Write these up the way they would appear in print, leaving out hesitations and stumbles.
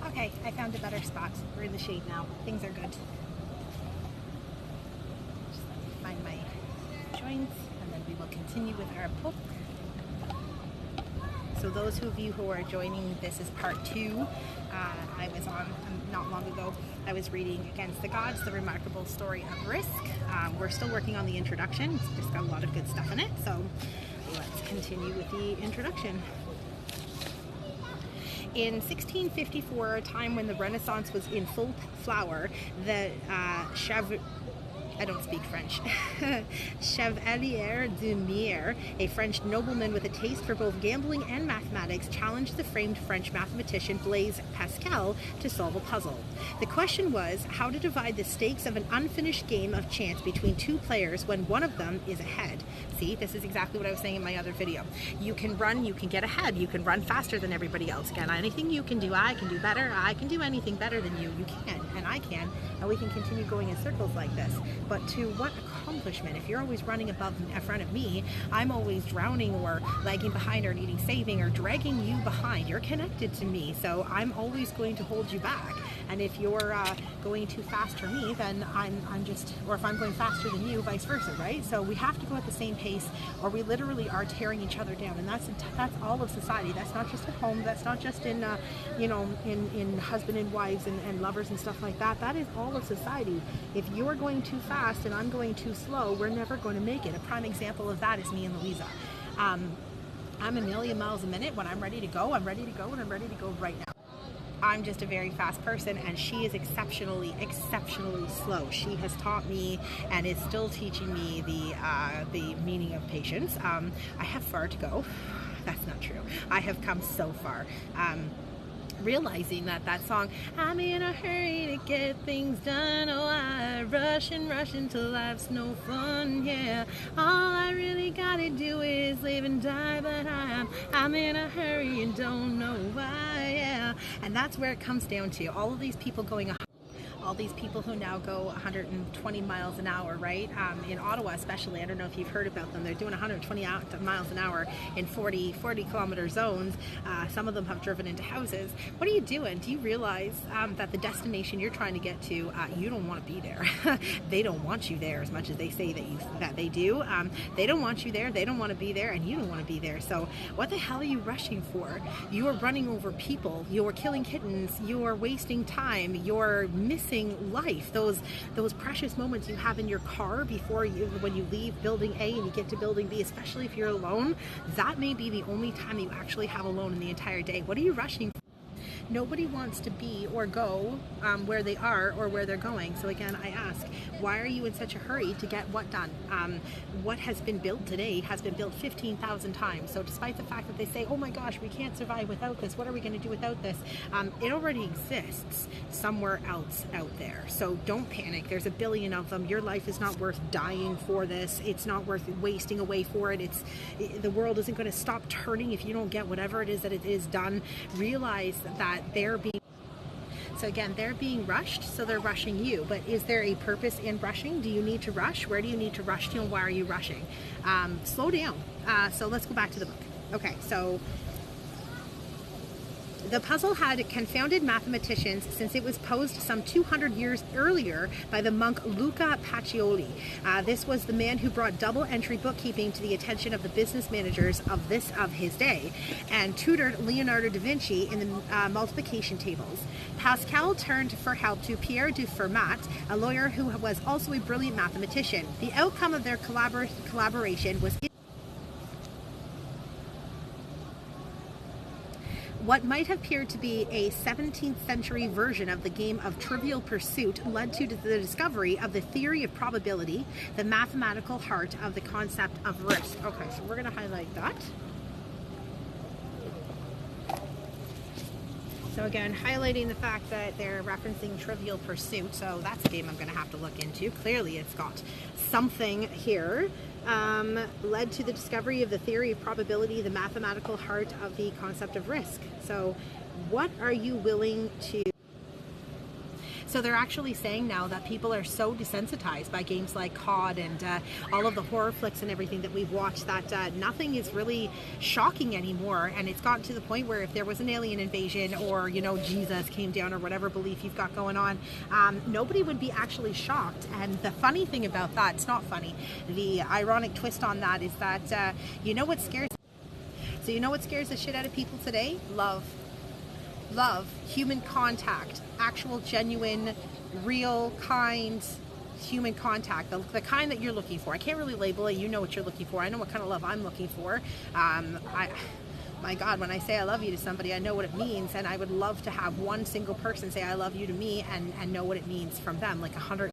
Okay, I found a better spot. We're in the shade now. Things are good. Just let me find my joints and then we will continue with our poke. So those of you who are joining, this is part 2. I was on not long ago. I was reading Against the Gods, the remarkable story of risk. We're still working on the introduction. It's just got a lot of good stuff in it. So let's continue with the introduction. In 1654, a time when the Renaissance was in full flower, the I don't speak French. Chevalier de Mier, a French nobleman with a taste for both gambling and mathematics, challenged the famed French mathematician Blaise Pascal to solve a puzzle. The question was how to divide the stakes of an unfinished game of chance between two players when one of them is ahead. See, this is exactly what I was saying in my other video. You can run, you can get ahead, you can run faster than everybody else. Again, anything you can do, I can do better. I can do anything better than you. You can, and I can, and we can continue going in circles like this. But to what accomplishment? If you're always running in front of me, I'm always drowning or lagging behind or needing saving or dragging you behind. You're connected to me, so I'm always going to hold you back. And if you're going too fast for me, then I'm just, or if I'm going faster than you, vice versa, right? So we have to go at the same pace, or we literally are tearing each other down. And that's all of society. That's not just at home. That's not just in in husband and wives and lovers and stuff like that. That is all of society. If you're going too fast and I'm going too slow, we're never going to make it. A prime example of that is me and Louisa. I'm a million miles a minute. When I'm ready to go, I'm ready to go, and I'm ready to go right now. I'm just a very fast person, and she is exceptionally slow. She has taught me and is still teaching me the meaning of patience. I have far to go. That's not true. I have come so far. Realizing that song, I'm in a hurry to get things done, oh I rush and rush until life's no fun, yeah, all I really gotta do is live and die, but I'm in a hurry and don't know why, yeah, and that's where it comes down to. All of these people going, all these people who now go 120 miles an hour, right? In Ottawa especially, I don't know if you've heard about them, they're doing 120 miles an hour in 40 kilometer zones. Some of them have driven into houses. What are you doing? Do you realize that the destination you're trying to get to, you don't want to be there. They don't want you there as much as they say that they do. They don't want you there, they don't want to be there, and you don't want to be there. So what the hell are you rushing for? You are running over people, you're killing kittens, you're wasting time, you're missing life, those precious moments you have in your car before when you leave building A and you get to building B, especially if you're alone. That may be the only time you actually have alone in the entire day. What are you rushing for? Nobody wants to be or go where they are or where they're going. So again, I ask, why are you in such a hurry to get what done? What has been built today has been built 15,000 times. So despite the fact that they say, oh my gosh, we can't survive without this, what are we going to do without this? It already exists somewhere else out there. So don't panic. There's a billion of them. Your life is not worth dying for this. It's not worth wasting away for it. The world isn't going to stop turning if you don't get whatever it is that it is done. Realize that they're being rushed, so they're rushing you. But is there a purpose in rushing? Do you need to rush? Where do you need to rush to, and why are you rushing? Slow down. So let's go back to the book. Okay, so the puzzle had confounded mathematicians since it was posed some 200 years earlier by the monk Luca Pacioli. This was the man who brought double entry bookkeeping to the attention of the business managers of his day, and tutored Leonardo da Vinci in the multiplication tables. Pascal turned for help to Pierre du Fermat, a lawyer who was also a brilliant mathematician. The outcome of their collaboration was what might have appeared to be a 17th century version of the game of Trivial Pursuit led to the discovery of the theory of probability, the mathematical heart of the concept of risk. Okay, so we're going to highlight that. So again, highlighting the fact that they're referencing Trivial Pursuit, so that's a game I'm going to have to look into. Clearly it's got something here. Led to the discovery of the theory of probability, the mathematical heart of the concept of risk. So what are you willing to... So they're actually saying now that people are so desensitized by games like COD and all of the horror flicks and everything that we've watched that nothing is really shocking anymore. And it's gotten to the point where if there was an alien invasion or, you know, Jesus came down or whatever belief you've got going on, nobody would be actually shocked. And the funny thing about that, it's not funny, the ironic twist on that is that, you know what scares the shit out of people today? Love, human contact, actual, genuine, real, kind human contact, the kind that you're looking for. I can't really label it. You know what you're looking for. I know what kind of love I'm looking for. My God, when I say I love you to somebody, I know what it means, and I would love to have one single person say I love you to me and know what it means from them, like 100.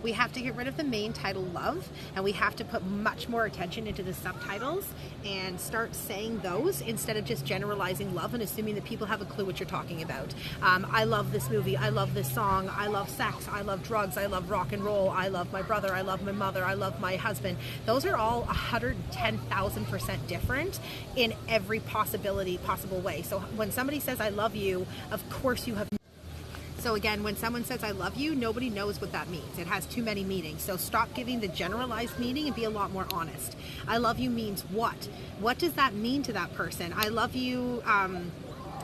We have to get rid of the main title, love, and we have to put much more attention into the subtitles and start saying those instead of just generalizing love and assuming that people have a clue what you're talking about. I love this movie, I love this song, I love sex, I love drugs, I love rock and roll, I love my brother, I love my mother, I love my husband. Those are all 110,000% different in every possible way. So when somebody says I love you, of course you have. So again, when someone says I love you, nobody knows what that means. It has too many meanings. So stop giving the generalized meaning and be a lot more honest. I love you means what? What does that mean to that person? I love you,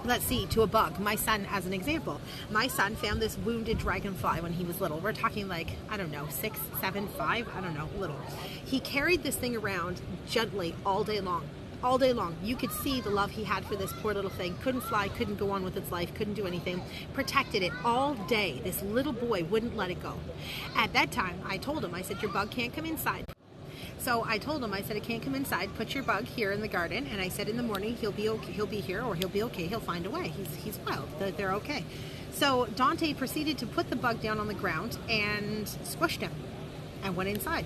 let's see, to a bug. My son, as an example, my son found this wounded dragonfly when he was little. We're talking like, I don't know, 6, 7, 5, I don't know, little. He carried this thing around gently all day long. All day long. You could see the love he had for this poor little thing. Couldn't fly, couldn't go on with its life, couldn't do anything. Protected it all day. This little boy wouldn't let it go. At that time, I told him, I said, your bug can't come inside. So I told him, I said, it can't come inside. Put your bug here in the garden. And I said, in the morning, he'll be okay. He'll be here, or he'll be okay. He'll find a way. He's wild. They're okay. So Dante proceeded to put the bug down on the ground and squished him and went inside.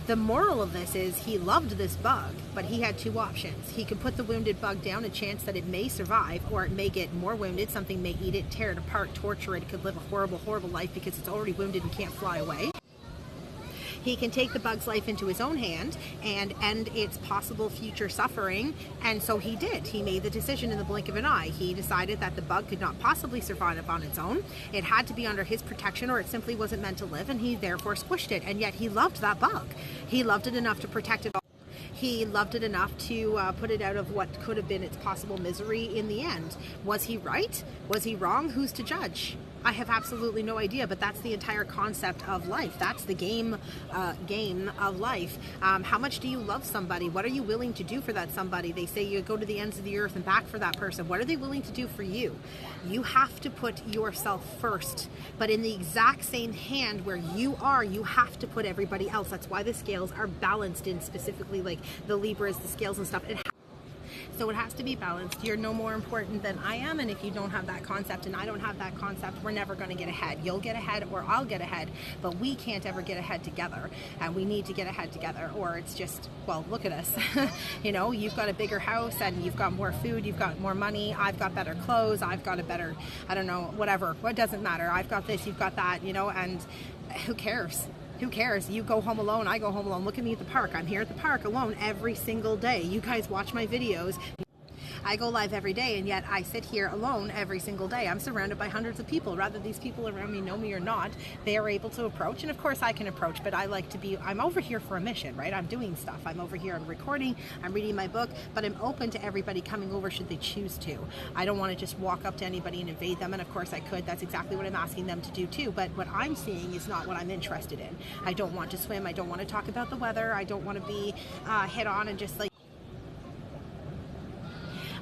The moral of this is he loved this bug, but he had two options. He could put the wounded bug down, a chance that it may survive, or it may get more wounded. Something may eat it, tear it apart, torture it. It could live a horrible, horrible life because it's already wounded and can't fly away. He can take the bug's life into his own hand and end its possible future suffering, and so he did. He made the decision in the blink of an eye. He decided that the bug could not possibly survive on its own. It had to be under his protection, or it simply wasn't meant to live, and he therefore squished it. And yet he loved that bug. He loved it enough to protect it all. He loved it enough to put it out of what could have been its possible misery in the end. Was he right? Was he wrong? Who's to judge? I have absolutely no idea, but that's the entire concept of life. That's the game of life. How much do you love somebody? What are you willing to do for that somebody? They say you go to the ends of the earth and back for that person. What are they willing to do for you? You have to put yourself first, but in the exact same hand where you are, you have to put everybody else. That's why the scales are balanced in specifically like the Libras, the scales and stuff. So it has to be balanced. You're no more important than I am, and if you don't have that concept and I don't have that concept, we're never going to get ahead. You'll get ahead or I'll get ahead, but we can't ever get ahead together, and we need to get ahead together, or it's just, well, look at us. You know, you've got a bigger house and you've got more food, you've got more money, I've got better clothes, I've got a better, I don't know, whatever. What doesn't matter. I've got this, you've got that, you know, and who cares? Who cares? You go home alone, I go home alone. Look at me at the park. I'm here at the park alone every single day. You guys watch my videos. I go live every day, and yet I sit here alone every single day. I'm surrounded by hundreds of people. Rather these people around me know me or not, they are able to approach. And of course I can approach, but I like to be, I'm over here for a mission, right? I'm doing stuff. I'm over here, I'm recording, I'm reading my book, but I'm open to everybody coming over should they choose to. I don't want to just walk up to anybody and invade them, and of course I could. That's exactly what I'm asking them to do too, but what I'm seeing is not what I'm interested in. I don't want to swim. I don't want to talk about the weather. I don't want to be head on and just like,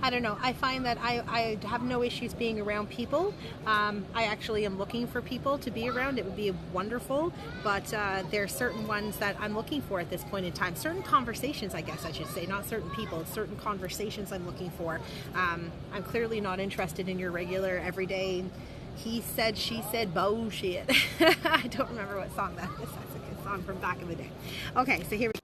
I don't know. I find that I have no issues being around people. I actually am looking for people to be around. It would be wonderful, but there are certain ones that I'm looking for at this point in time. Certain conversations, I guess I should say, not certain people. Certain conversations I'm looking for. I'm clearly not interested in your regular, everyday, he said, she said bullshit. I don't remember what song that is. That's a good song from back in the day. Okay, so here we go.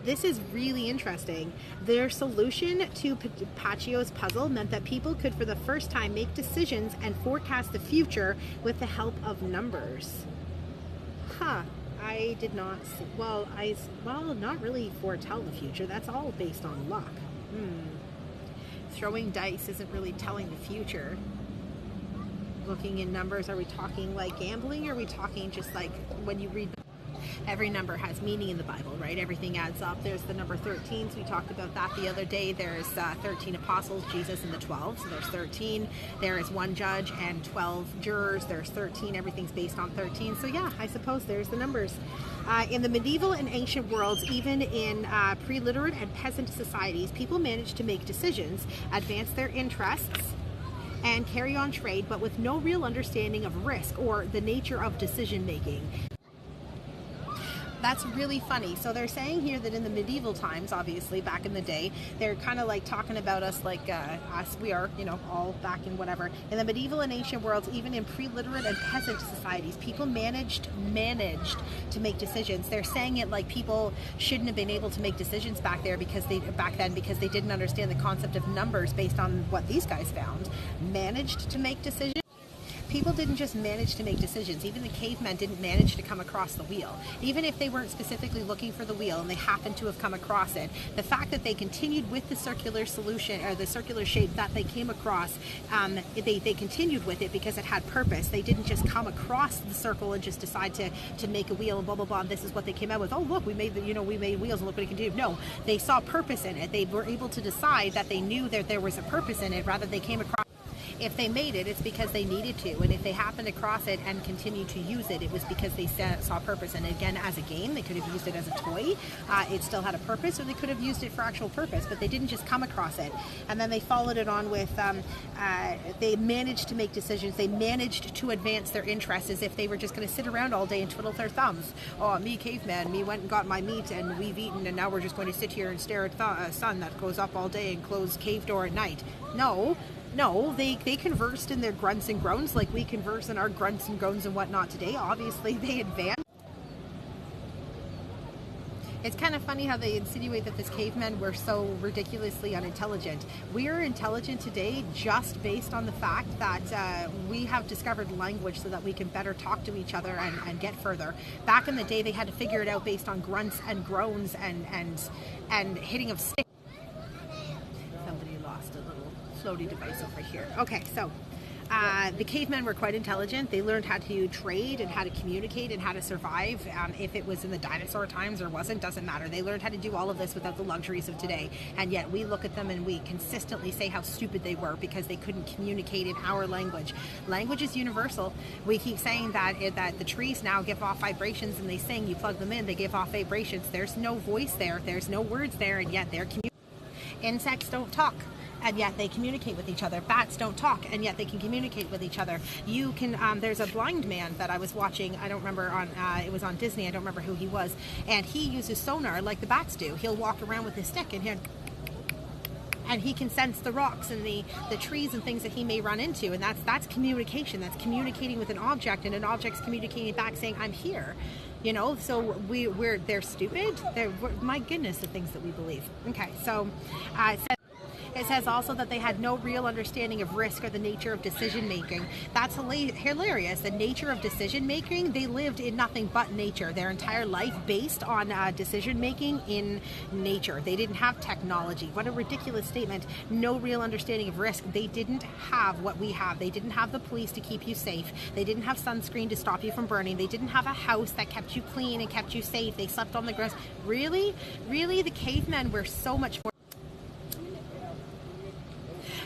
This is really interesting. Their solution to Pacio's puzzle meant that people could for the first time make decisions and forecast the future with the help of numbers. Huh. I did not see, well, not really foretell the future. That's all based on luck. Throwing dice isn't really telling the future. looking in numbers, are we talking like gambling, or are we talking just like when you read? Every number has meaning in the Bible, right? Everything adds up. There's the number 13, so we talked about that the other day. There's 13 apostles, Jesus and the 12, so there's 13. There is one judge and 12 jurors. There's 13. Everything's based on 13. So yeah, I suppose there's the numbers. In the medieval and ancient worlds, even in pre-literate and peasant societies, people managed to make decisions, advance their interests, and carry on trade, but with no real understanding of risk or the nature of decision making. That's really funny. So they're saying here that in the medieval times, obviously back in the day, they're kind of like talking about us like us, we are, you know, all back in whatever. In the medieval and ancient worlds, even in pre-literate and peasant societies, people managed to make decisions. They're saying it like people shouldn't have been able to make decisions back then because they didn't understand the concept of numbers based on what these guys found. Managed to make decisions. People didn't just manage to make decisions. Even the cavemen didn't manage to come across the wheel. Even if they weren't specifically looking for the wheel and they happened to have come across it, the fact that they continued with the circular solution, or the circular shape that they came across, they continued with it because it had purpose. They didn't just come across the circle and just decide to make a wheel and blah blah blah. And this is what they came out with. Oh look, we made wheels and look what it can do. No, they saw purpose in it. They were able to decide that they knew that there was a purpose in it, rather they came across. If they made it, it's because they needed to, and if they happened across it and continued to use it, it was because they saw purpose. And again, as a game, they could have used it as a toy. It still had a purpose, or they could have used it for actual purpose, but they didn't just come across it. And then they followed it on with, they managed to make decisions. They managed to advance their interests, as if they were just going to sit around all day and twiddle their thumbs. Oh, me caveman, me went and got my meat and we've eaten, and now we're just going to sit here and stare at the sun that goes up all day and close cave door at night. No, they conversed in their grunts and groans like we converse in our grunts and groans and whatnot today. Obviously, they advanced. It's kind of funny how they insinuate that these cavemen were so ridiculously unintelligent. We are intelligent today just based on the fact that we have discovered language so that we can better talk to each other and get further. Back in the day, they had to figure it out based on grunts and groans and hitting of sticks. Floaty device over here. Okay, so the cavemen were quite intelligent. They learned how to trade and how to communicate and how to survive. If it was in the dinosaur times or wasn't, doesn't matter. They learned how to do all of this without the luxuries of today. And yet we look at them and we consistently say how stupid they were because they couldn't communicate in our language. Language is universal. We keep saying that the trees now give off vibrations and they sing. You plug them in, they give off vibrations. There's no voice there. There's no words there, and yet they're communicating. Insects don't talk, and yet they communicate with each other. Bats don't talk, and yet they can communicate with each other. You can, there's a blind man that I was watching, I don't remember, it was on Disney, I don't remember who he was, and he uses sonar like the bats do. He'll walk around with his stick and he can sense the rocks and the trees and things that he may run into, and that's communication. That's communicating with an object, and an object's communicating back saying, I'm here. You know, so they're stupid. My goodness, the things that we believe. Okay, so it says also that they had no real understanding of risk or the nature of decision making. That's hilarious. The nature of decision making, they lived in nothing but nature. Their entire life based on decision making in nature. They didn't have technology. What a ridiculous statement. No real understanding of risk. They didn't have what we have. They didn't have the police to keep you safe. They didn't have sunscreen to stop you from burning. They didn't have a house that kept you clean and kept you safe. They slept on the grass. Really? Really? The cavemen were so much more.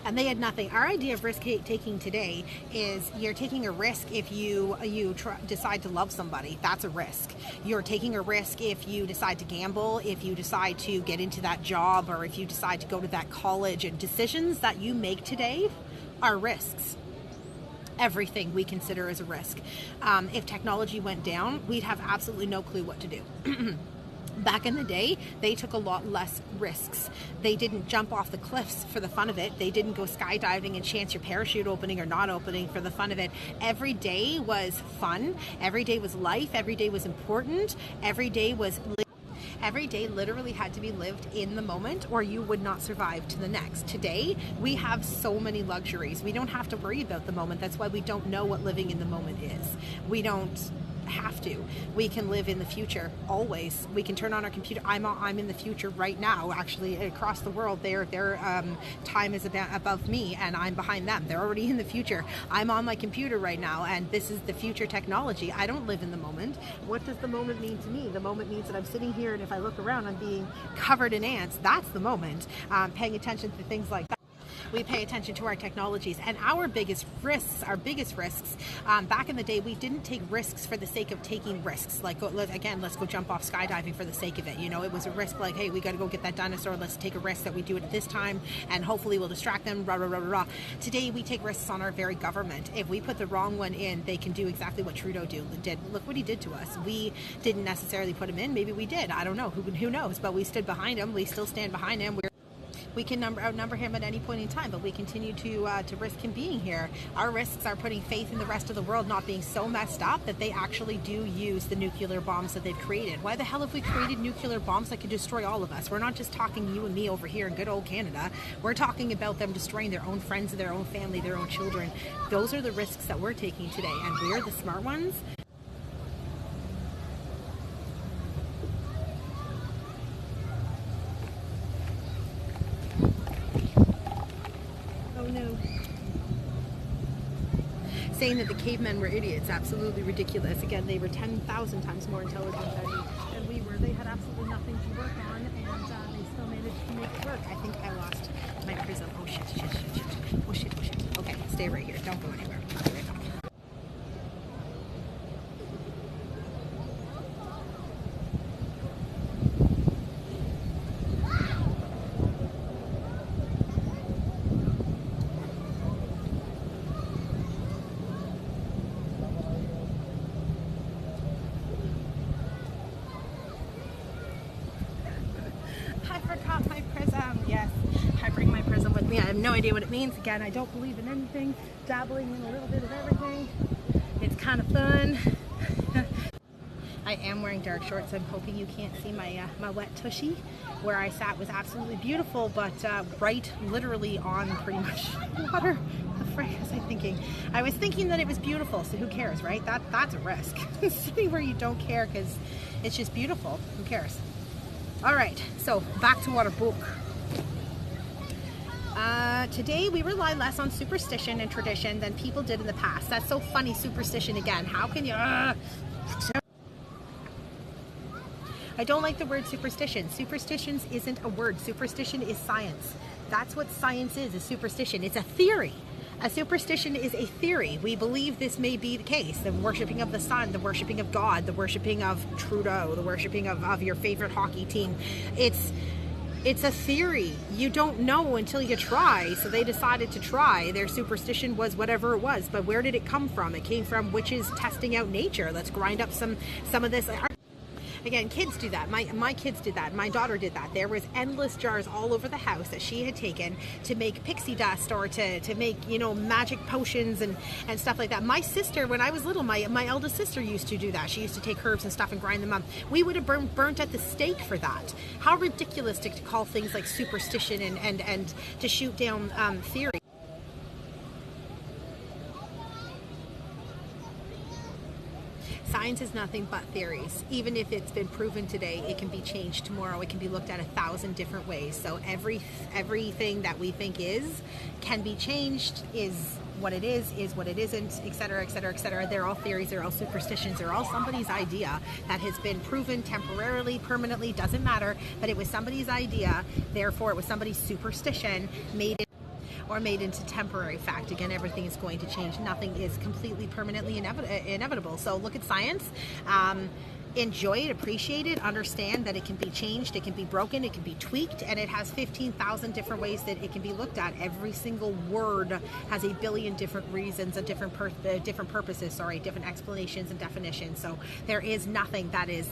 And they had nothing. Our idea of risk taking today is you're taking a risk if you decide to love somebody. That's a risk. You're taking a risk if you decide to gamble, if you decide to get into that job, or if you decide to go to that college. And decisions that you make today are risks. Everything we consider as a risk. If technology went down, we'd have absolutely no clue what to do. Back in the day, they took a lot less risks. They didn't jump off the cliffs for the fun of it. They didn't go skydiving and chance your parachute opening or not opening for the fun of it. Every day was fun. Every day was life. Every day was important. Every day literally had to be lived in the moment, or you would not survive to the next. Today, we have so many luxuries. We don't have to worry about the moment. That's why we don't know what living in the moment is. We don't have to. We can live in the future always. We can turn on our computer. I'm in the future right now. Actually, across the world, their time is above me, and I'm behind them. They're already in the future. I'm on my computer right now, and this is the future technology. I don't live in the moment. What does the moment mean to me? The moment means that I'm sitting here, and if I look around, I'm being covered in ants. That's the moment. Paying attention to things like that. We pay attention to our technologies, and our biggest risks, back in the day, we didn't take risks for the sake of taking risks. Like, let's go jump off skydiving for the sake of it. You know, it was a risk like, hey, we got to go get that dinosaur. Let's take a risk that we do it at this time, and hopefully we'll distract them, rah, rah, rah, rah, rah. Today, we take risks on our very government. If we put the wrong one in, they can do exactly what Trudeau did. Look what he did to us. We didn't necessarily put him in. Maybe we did. I don't know. Who knows? But we stood behind him. We still stand behind him. We can outnumber him at any point in time, but we continue to risk him being here. Our risks are putting faith in the rest of the world not being so messed up that they actually do use the nuclear bombs that they've created. Why the hell have we created nuclear bombs that could destroy all of us? We're not just talking you and me over here in good old Canada. We're talking about them destroying their own friends, their own family, their own children. Those are the risks that we're taking today, and we're the smart ones. Saying that the cavemen were idiots, absolutely ridiculous. Again, they were 10,000 times more intelligent than we were. They had absolutely nothing to work on, and they still managed to make it work. I think I lost my prism. Oh shit. Oh shit. Okay, stay right here. Don't go anywhere. I'll be right back. I have no idea what it means. Again, I don't believe in anything. Dabbling in a little bit of everything. It's kind of fun. I am wearing dark shorts. I'm hoping you can't see my my wet tushy. Where I sat was absolutely beautiful, but right literally on pretty much water. What the frick was I thinking? I was thinking that it was beautiful, so who cares, right? That's a risk. Sitting where you don't care because it's just beautiful. Who cares? All right, so back to water book. Today we rely less on superstition and tradition than people did in the past. That's so funny, superstition again. How can you... I don't like the word superstition. Superstitions isn't a word. Superstition is science. That's what science is superstition. It's a theory. A superstition is a theory. We believe this may be the case. The worshipping of the sun, the worshipping of God, the worshipping of Trudeau, the worshipping of your favorite hockey team. It's a theory. You don't know until you try. So they decided to try. Their superstition was whatever it was. But where did it come from? It came from witches testing out nature. Let's grind up some of this. Again, kids do that. My kids did that. My daughter did that. There was endless jars all over the house that she had taken to make pixie dust or to make, you know, magic potions and stuff like that. My sister, when I was little, my eldest sister used to do that. She used to take herbs and stuff and grind them up. We would have burnt at the stake for that. How ridiculous to call things like superstition and to shoot down theory. Science is nothing but theories. Even if it's been proven today, it can be changed tomorrow. It can be looked at 1,000 different ways. So everything that we think can be changed, is what it is what it isn't, etc., etc., etc. They're all theories, they're all superstitions, they're all somebody's idea that has been proven temporarily, permanently, doesn't matter, but it was somebody's idea, therefore it was somebody's superstition made into temporary fact. Again, everything is going to change. Nothing is completely permanently inevitable. So look at science, enjoy it, appreciate it, understand that it can be changed, it can be broken, it can be tweaked, and it has 15,000 different ways that it can be looked at. Every single word has a billion different reasons and different purposes, different explanations and definitions. So there is nothing that is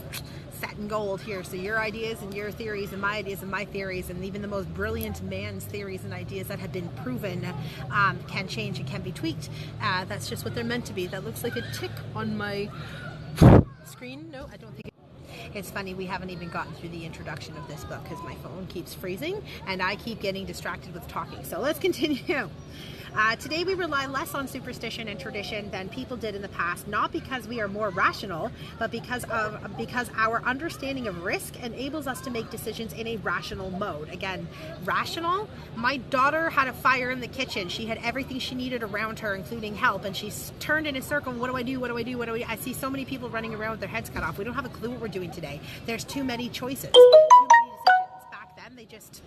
set in gold here. So your ideas and your theories and my ideas and my theories, and even the most brilliant man's theories and ideas that have been proven can change and can be tweaked. That's just what they're meant to be. That looks like a tick on my screen. No, I don't think It's funny, we haven't even gotten through the introduction of this book because my phone keeps freezing and I keep getting distracted with talking. So let's continue. Today we rely less on superstition and tradition than people did in the past, not because we are more rational, but because our understanding of risk enables us to make decisions in a rational mode. Again, rational. My daughter had a fire in the kitchen. She had everything she needed around her, including help, and she's turned in a circle. What do I do? What do I do? What do I do? I see so many people running around with their heads cut off. We don't have a clue what we're doing today. There's too many choices, too many decisions. Back then, they just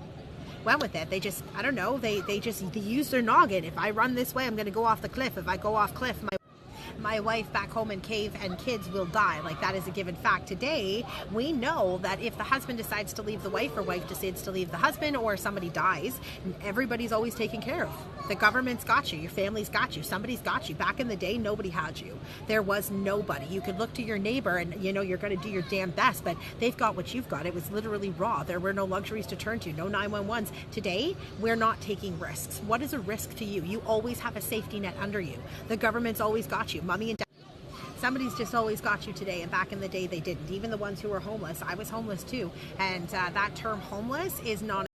went with it. They just, I don't know, they use their noggin. If I run this way, I'm going to go off the cliff. If I go off cliff, my wife back home in cave and kids will die. Like, that is a given fact. Today, we know that if the husband decides to leave the wife, or wife decides to leave the husband, or somebody dies, everybody's always taken care of. The government's got you. Your family's got you. Somebody's got you. Back in the day, nobody had you. There was nobody. You could look to your neighbor and, you know, you're going to do your damn best, but they've got what you've got. It was literally raw. There were no luxuries to turn to, no 911s. Today, we're not taking risks. What is a risk to you? You always have a safety net under you. The government's always got you. Mommy and dad. Somebody's just always got you today, and back in the day they didn't. Even the ones who were homeless. I was homeless too, and that term homeless is not